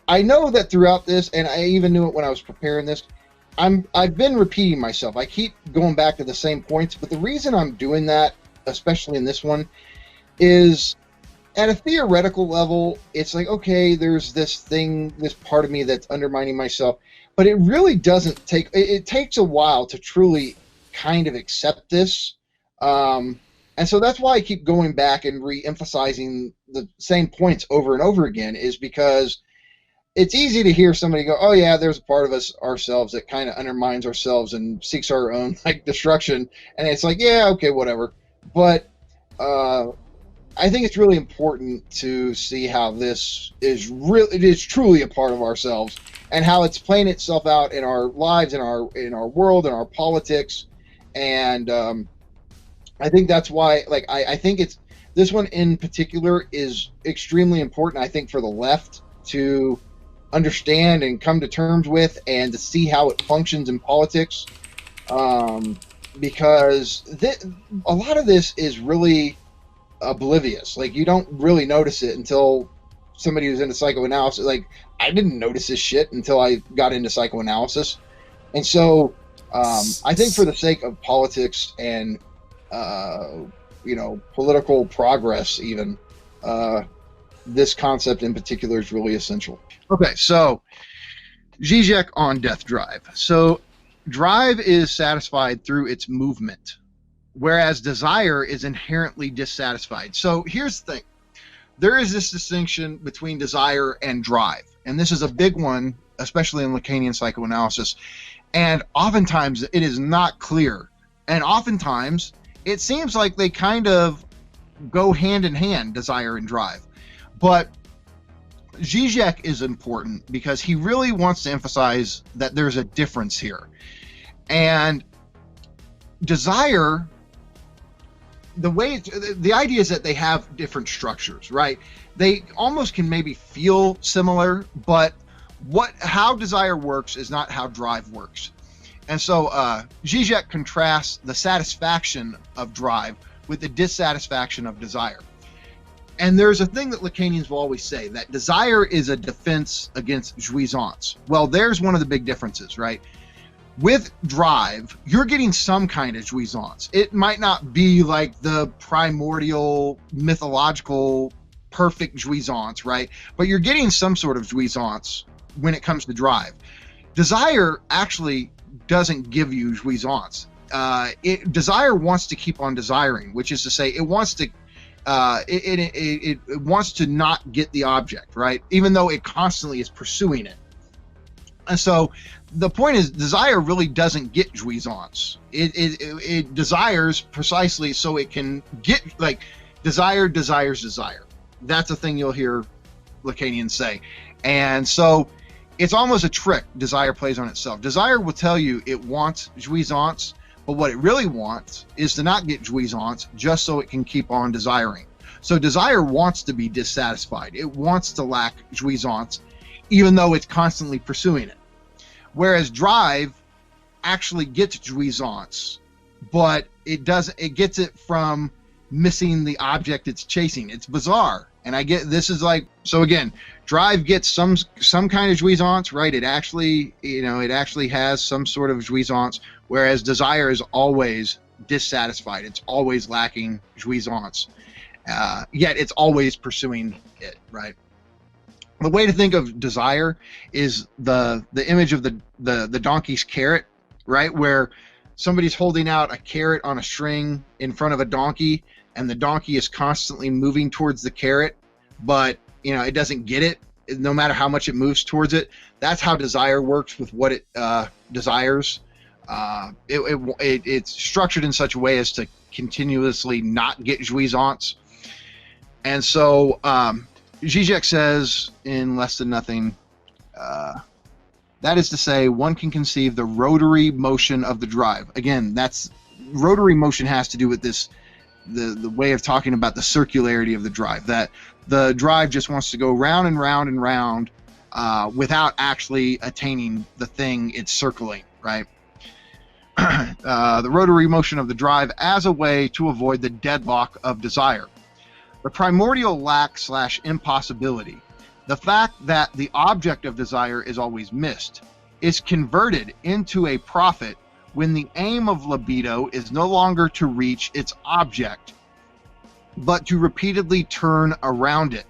I know that throughout this, and I even knew it when I was preparing this, I've been repeating myself. I keep going back to the same points, but the reason I'm doing that, especially in this one, is at a theoretical level, it's like, okay, there's this thing, this part of me that's undermining myself, but it really doesn't take, it takes a while to truly kind of accept this. And so that's why I keep going back and re-emphasizing the same points over and over again, is because it's easy to hear somebody go, oh yeah, there's a part of us ourselves that kind of undermines ourselves and seeks our own like destruction. And it's like, yeah, okay, whatever. But I think it's really important to see how this is it is truly a part of ourselves, and how it's playing itself out in our lives, in our world, in our politics. And I think that's why, like, I think it's, this one in particular is extremely important, I think, for the left to understand and come to terms with, and to see how it functions in politics, because a lot of this is really oblivious. Like, you don't really notice it until somebody who's into psychoanalysis. Like, I didn't notice this shit until I got into psychoanalysis. And so I think for the sake of politics and you know, political progress even, this concept in particular is really essential. Okay, so Žižek on death drive. So drive is satisfied through its movement, whereas desire is inherently dissatisfied. So here's the thing. There is this distinction between desire and drive, and this is a big one, especially in Lacanian psychoanalysis, and oftentimes it is not clear, and oftentimes it seems like they kind of go hand in hand, desire and drive. But Žižek is important because he really wants to emphasize that there's a difference here. And desire, the idea is that they have different structures, right? They almost can maybe feel similar, but how desire works is not how drive works. And so Žižek contrasts the satisfaction of drive with the dissatisfaction of desire. And there's a thing that Lacanians will always say, that desire is a defense against jouissance. Well, there's one of the big differences, right? With drive, you're getting some kind of jouissance. It might not be like the primordial, mythological, perfect jouissance, right? But you're getting some sort of jouissance when it comes to drive. Desire actually doesn't give you jouissance. Desire wants to keep on desiring, which is to say, it wants to it wants to not get the object, right? Even though it constantly is pursuing it. And so the point is, desire really doesn't get jouissance. It desires precisely so it can get, like, desire desires desire. That's a thing you'll hear Lacanians say. And so it's almost a trick desire plays on itself. Desire will tell you it wants jouissance, but what it really wants is to not get jouissance just so it can keep on desiring. So desire wants to be dissatisfied. It wants to lack jouissance, even though it's constantly pursuing it. Whereas drive actually gets jouissance, but it doesn't. It gets it from missing the object it's chasing. It's bizarre. And I get, this is like, so again, drive gets some kind of jouissance, right? It actually, it actually has some sort of jouissance, whereas desire is always dissatisfied. It's always lacking jouissance. Yet it's always pursuing it, right? The way to think of desire is the image of the donkey's carrot, right? Where somebody's holding out a carrot on a string in front of a donkey, and the donkey is constantly moving towards the carrot, but it doesn't get it no matter how much it moves towards it. That's how desire works with what it desires. It's structured in such a way as to continuously not get jouissance. And so Žižek says in Less Than Nothing, that is to say, one can conceive the rotary motion of the drive. Again, that's rotary motion has to do with this, the way of talking about the circularity of the drive, that the drive just wants to go round and round and round without actually attaining the thing it's circling, right? The rotary motion of the drive as a way to avoid the deadlock of desire. The primordial lack / impossibility, The fact that the object of desire is always missed is converted into a profit when the aim of libido is no longer to reach its object, but to repeatedly turn around it.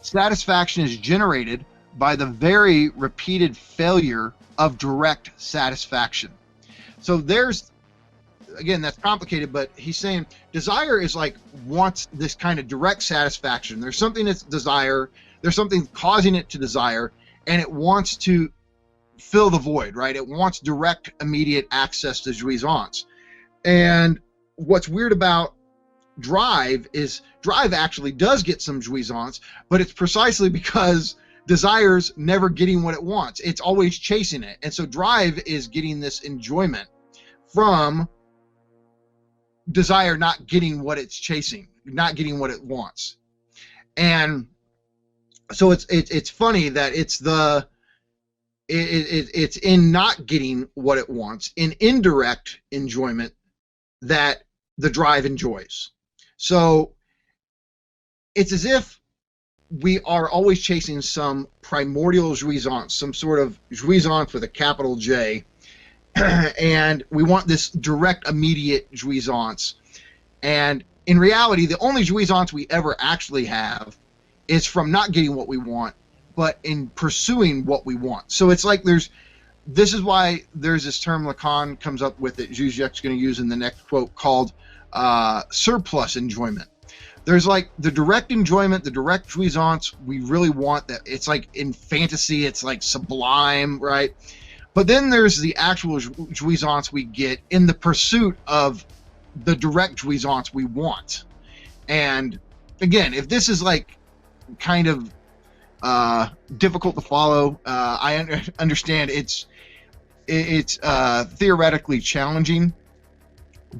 Satisfaction is generated by the very repeated failure of direct satisfaction. So there's, again, that's complicated, but he's saying desire is like wants this kind of direct satisfaction. There's something that's desire, there's something causing it to desire, and it wants to fill the void, right? It wants direct, immediate access to jouissance. And what's weird about drive is drive actually does get some jouissance, but it's precisely because desire's never getting what it wants. It's always chasing it. And so drive is getting this enjoyment from desire not getting what it's chasing, not getting what it wants. And so it's funny that it's in not getting what it wants, in indirect enjoyment, that the drive enjoys. So it's as if we are always chasing some primordial jouissance, some sort of jouissance with a capital J, and we want this direct, immediate jouissance. And in reality, the only jouissance we ever actually have is from not getting what we want, but in pursuing what we want. So it's like this is why there's this term Lacan comes up with that Žižek's going to use in the next quote called surplus enjoyment. There's like the direct enjoyment, the direct jouissance we really want, that it's like in fantasy, it's like sublime, right? But then there's the actual jouissance we get in the pursuit of the direct jouissance we want. And again, if this is like kind of difficult to follow, I understand it's theoretically challenging,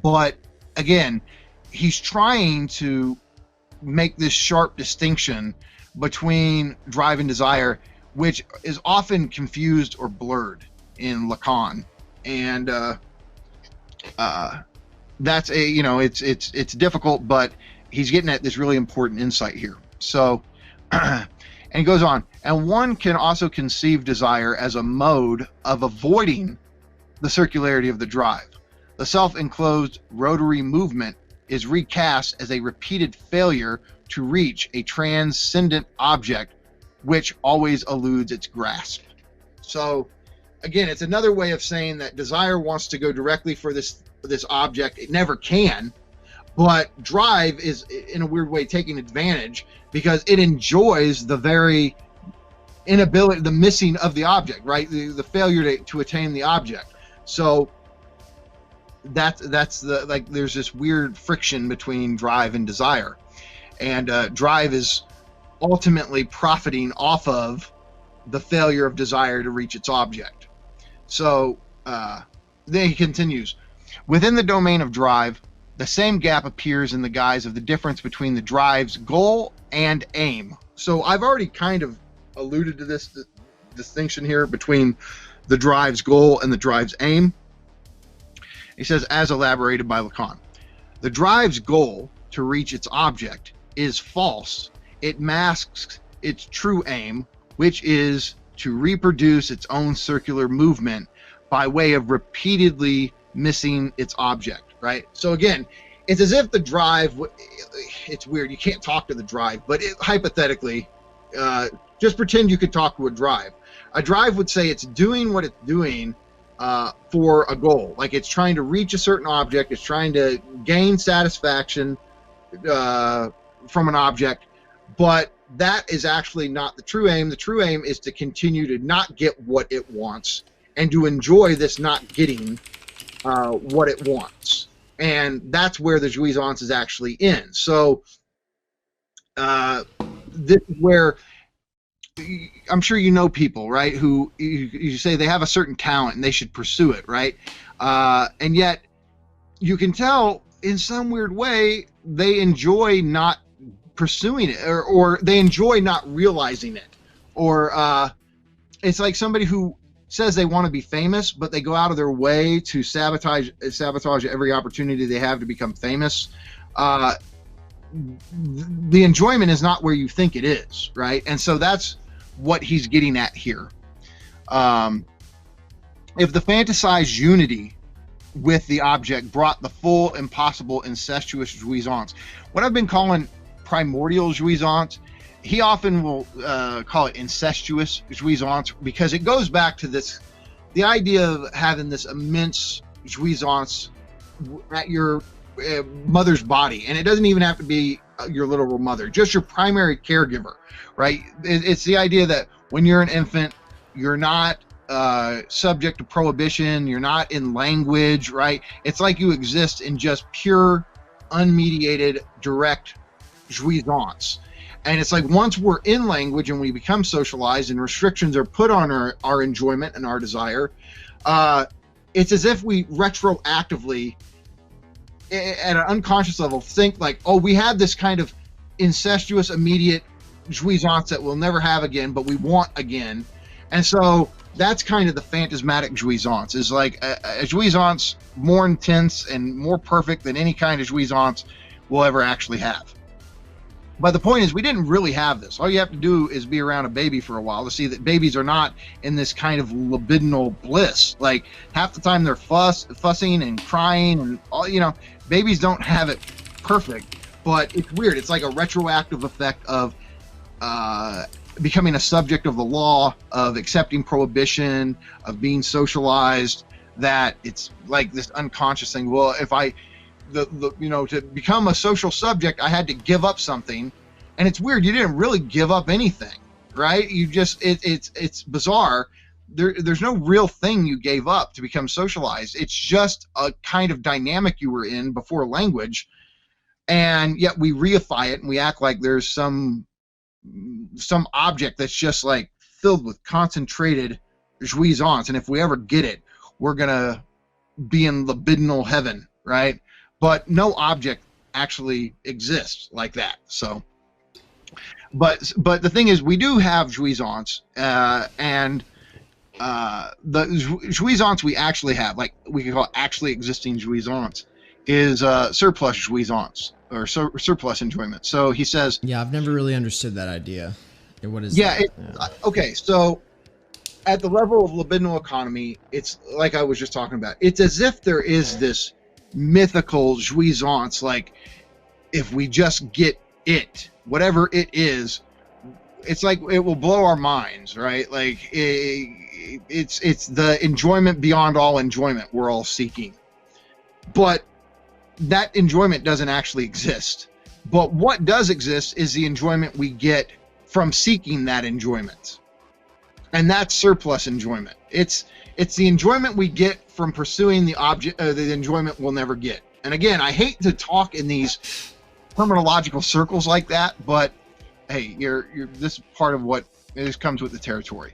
but again, he's trying to make this sharp distinction between drive and desire, which is often confused or blurred in Lacan. And that's it's difficult, but he's getting at this really important insight here. So and he goes on, and one can also conceive desire as a mode of avoiding the circularity of the drive. The self-enclosed rotary movement is recast as a repeated failure to reach a transcendent object which always eludes its grasp. So again, it's another way of saying that desire wants to go directly for this object. It never can, but drive is in a weird way taking advantage because it enjoys the very inability, the missing of the object, right? The failure to attain the object. So that's the, like, there's this weird friction between drive and desire, and drive is ultimately profiting off of the failure of desire to reach its object. So then he continues, within the domain of drive, the same gap appears in the guise of the difference between the drive's goal and aim. So I've already kind of alluded to this distinction here between the drive's goal and the drive's aim. He says, as elaborated by Lacan, the drive's goal to reach its object is false. It masks its true aim, which is to reproduce its own circular movement by way of repeatedly missing its object, right? So again, it's as if the drive, it's weird, you can't talk to the drive, but hypothetically, just pretend you could talk to a drive. A drive would say it's doing what it's doing for a goal. Like it's trying to reach a certain object, it's trying to gain satisfaction from an object, but that is actually not the true aim. The true aim is to continue to not get what it wants and to enjoy this not getting what it wants. And that's where the jouissance is actually in. So this is where I'm sure you know people, right, who you say they have a certain talent and they should pursue it, right? And yet you can tell in some weird way they enjoy not pursuing it, or they enjoy not realizing it. Or it's like somebody who says they want to be famous, but they go out of their way to sabotage every opportunity they have to become famous. The enjoyment is not where you think it is, right? And so that's what he's getting at here. If the fantasized unity with the object brought the full, impossible, incestuous jouissance, what I've been calling primordial jouissance, he often will call it incestuous jouissance, because it goes back to this, the idea of having this immense jouissance at your mother's body. And it doesn't even have to be your literal mother, just your primary caregiver, right? It's the idea that when you're an infant, you're not subject to prohibition, you're not in language, right? It's like you exist in just pure, unmediated, direct jouissance. And it's like once we're in language and we become socialized and restrictions are put on our enjoyment and our desire, it's as if we retroactively, at an unconscious level, think like, oh, we had this kind of incestuous, immediate jouissance that we'll never have again, but we want again. And so that's kind of the phantasmatic jouissance, is like a jouissance more intense and more perfect than any kind of jouissance we'll ever actually have. But the point is, we didn't really have this. All you have to do is be around a baby for a while to see that babies are not in this kind of libidinal bliss. Like half the time they're fussing and crying and all, you know, babies don't have it perfect, but it's weird. It's like a retroactive effect of becoming a subject of the law, of accepting prohibition, of being socialized, that it's like this unconscious thing. Well, if you know, to become a social subject, I had to give up something. And it's weird. You didn't really give up anything, right? You just, it's bizarre. There's no real thing you gave up to become socialized. It's just a kind of dynamic you were in before language. And yet we reify it and we act like there's some object that's just like filled with concentrated jouissance. And if we ever get it, we're going to be in libidinal heaven, right? But no object actually exists like that. So, but the thing is, we do have jouissance, and the jouissance we actually have, like we could call actually existing jouissance, is surplus jouissance, or surplus enjoyment. So he says, yeah, I've never really understood that idea. What is that? Yeah. Okay, so at the level of libidinal economy, it's like I was just talking about. It's as if there is this mythical jouissance, like if we just get it, whatever it is, it's like it will blow our minds, right? Like it's the enjoyment beyond all enjoyment we're all seeking. But that enjoyment doesn't actually exist. But what does exist is the enjoyment we get from seeking that enjoyment. And that's surplus enjoyment. It's the enjoyment we get from pursuing the object, the enjoyment we'll never get. And again, I hate to talk in these terminological circles like that, but hey, this is part of what this comes with the territory,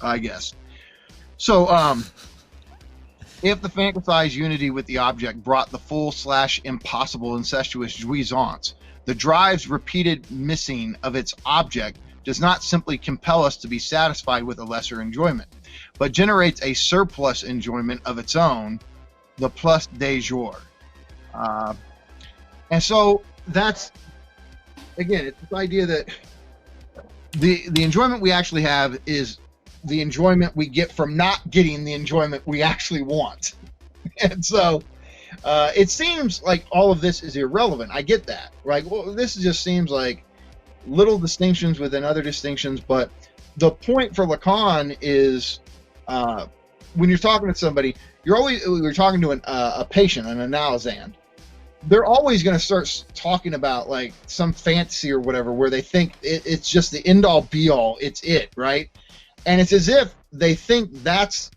I guess. So, if the fantasized unity with the object brought the full / impossible incestuous jouissance, the drive's repeated missing of its object does not simply compel us to be satisfied with a lesser enjoyment, but generates a surplus enjoyment of its own, the plus de jour. And so that's, again, it's this idea that the enjoyment we actually have is the enjoyment we get from not getting the enjoyment we actually want. And so it seems like all of this is irrelevant. I get that, right? Well, this just seems like little distinctions within other distinctions, but the point for Lacan is when you're talking to somebody, you're talking to a patient, an analysand. They're always going to start talking about like some fantasy or whatever, where they think it's just the end all be all. It's it, right? And it's as if they think that's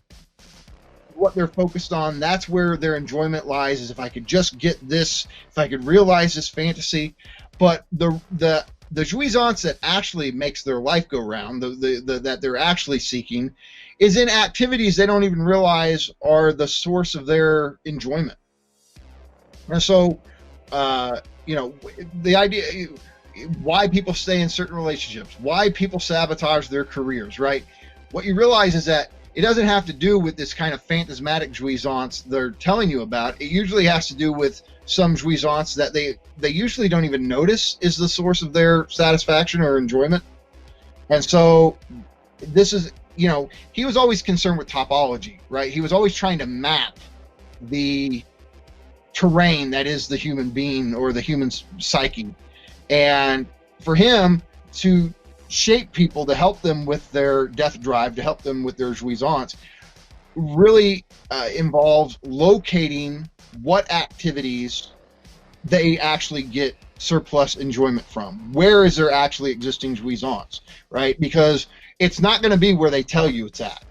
what they're focused on. That's where their enjoyment lies, is if I could just get this, if I could realize this fantasy. But the jouissance that actually makes their life go round, that they're actually seeking, is in activities they don't even realize are the source of their enjoyment. And so, you know, the idea, why people stay in certain relationships, why people sabotage their careers, right? What you realize is that it doesn't have to do with this kind of phantasmatic jouissance they're telling you about. It usually has to do with some jouissance that they usually don't even notice is the source of their satisfaction or enjoyment. And so this is, he was always concerned with topology, right? He was always trying to map the terrain that is the human being or the human psyche. And for him to shape people, to help them with their death drive, to help them with their jouissance, really involves locating what activities they actually get surplus enjoyment from. Where is there actually existing jouissance, right? Because it's not going to be where they tell you it's at.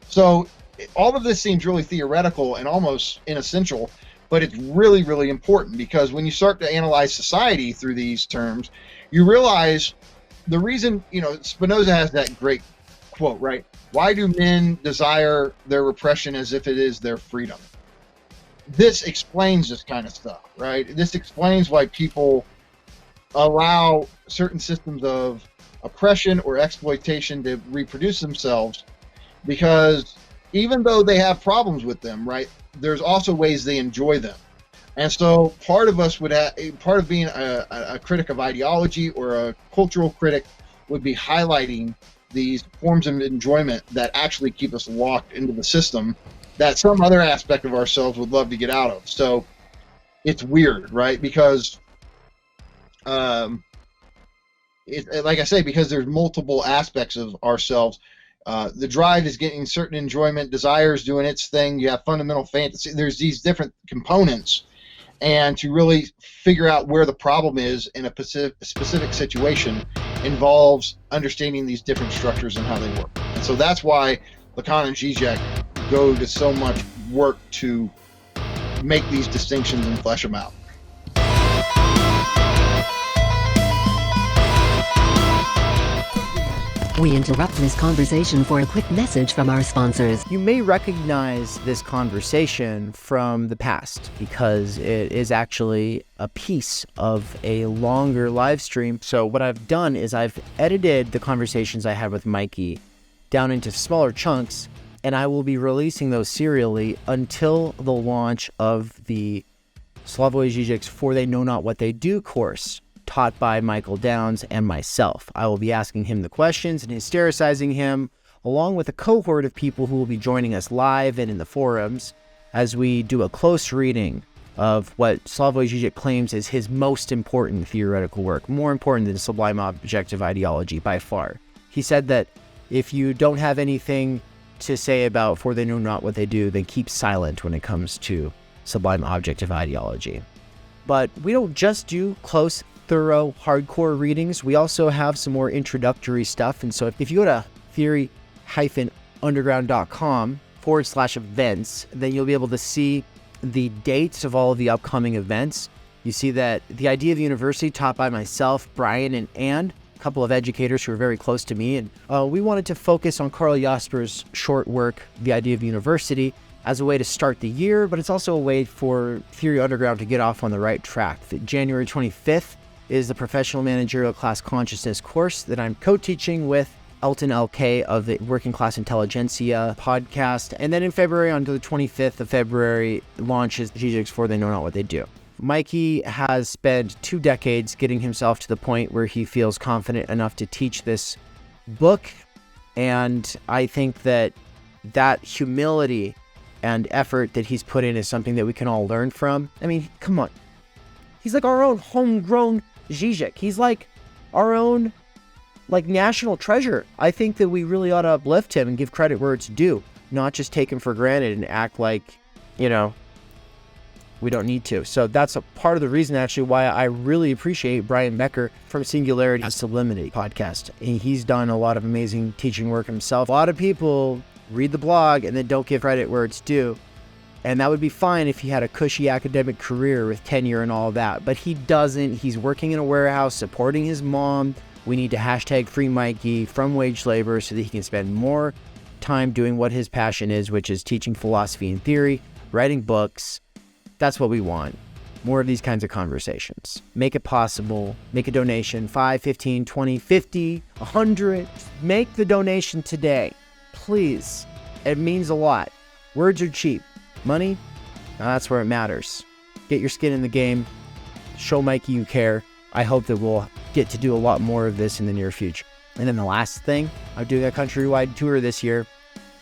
So all of this seems really theoretical and almost inessential, but it's really, really important, because when you start to analyze society through these terms, you realize the reason, Spinoza has that great quote, right? Why do men desire their repression as if it is their freedom? This explains this kind of stuff, right? This explains why people allow certain systems of oppression or exploitation to reproduce themselves, because even though they have problems with them, right, there's also ways they enjoy them. And so part of being a critic of ideology or a cultural critic would be highlighting these forms of enjoyment that actually keep us locked into the system that some other aspect of ourselves would love to get out of. So it's weird, right? Because like I say, because there's multiple aspects of ourselves. The drive is getting certain enjoyment, desire is doing its thing, you have fundamental fantasy, there's these different components, and to really figure out where the problem is in a specific situation involves understanding these different structures and how they work. And so that's why LACAN and Žižek go to so much work to make these distinctions and flesh them out. We interrupt this conversation for a quick message from our sponsors. You may recognize this conversation from the past because it is actually a piece of a longer live stream. So what I've done is I've edited the conversations I had with Mikey down into smaller chunks, and I will be releasing those serially until the launch of the Slavoj Žižek's For They Know Not What They Do course, taught by Michael Downs and myself. I will be asking him the questions and hystericizing him, along with a cohort of people who will be joining us live and in the forums as we do a close reading of what Slavoj Žižek claims is his most important theoretical work, more important than Sublime Objective Ideology by far. He said that if you don't have anything to say about For They Know Not What They Do, then keep silent when it comes to Sublime Objective Ideology. But we don't just do close, thorough, hardcore readings. We also have some more introductory stuff. And so if you go to theory-underground.com/events, then you'll be able to see the dates of all of the upcoming events. You see that the Idea of University, taught by myself, Brian, and a couple of educators who are very close to me. And we wanted to focus on Karl Jasper's short work, The Idea of University, as a way to start the year, but it's also a way for Theory Underground to get off on the right track. January 25th is the Professional Managerial Class Consciousness course that I'm co-teaching with Elton LK of the Working Class Intelligentsia podcast. And then in February, on the 25th of February, launches Žižek's For They Know Not What They Do. Mikey has spent 2 decades getting himself to the point where he feels confident enough to teach this book. And I think that humility and effort that he's put in is something that we can all learn from. I mean, come on. He's like our own homegrown Žižek. He's like our own national treasure. I think that we really ought to uplift him and give credit where it's due, not just take him for granted and act like, we don't need to. So that's a part of the reason actually why I really appreciate Brian Becker from Singularity Sublimity podcast. He's done a lot of amazing teaching work himself. A lot of people read the blog and then don't give credit where it's due. And that would be fine if he had a cushy academic career with tenure and all that. But he doesn't. He's working in a warehouse, supporting his mom. We need to hashtag free Mikey from wage labor so that he can spend more time doing what his passion is, which is teaching philosophy and theory, writing books. That's what we want. More of these kinds of conversations. Make it possible. Make a donation. 5, 15, 20, 50, 100. Make the donation today. Please. It means a lot. Words are cheap. Money, now that's where it matters. Get your skin in the game. Show Mikey you care. I hope that we'll get to do a lot more of this in the near future. And then the last thing, I'm doing a countrywide tour this year.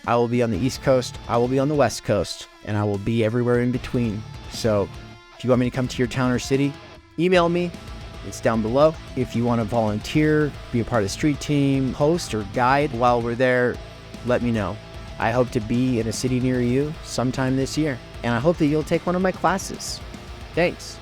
I will be on the East Coast, I will be on the West Coast, and I will be everywhere in between. So if you want me to come to your town or city, email me. It's down below. If you want to volunteer, be a part of the street team, host or guide while we're there, let me know. I hope to be in a city near you sometime this year, and I hope that you'll take one of my classes. Thanks.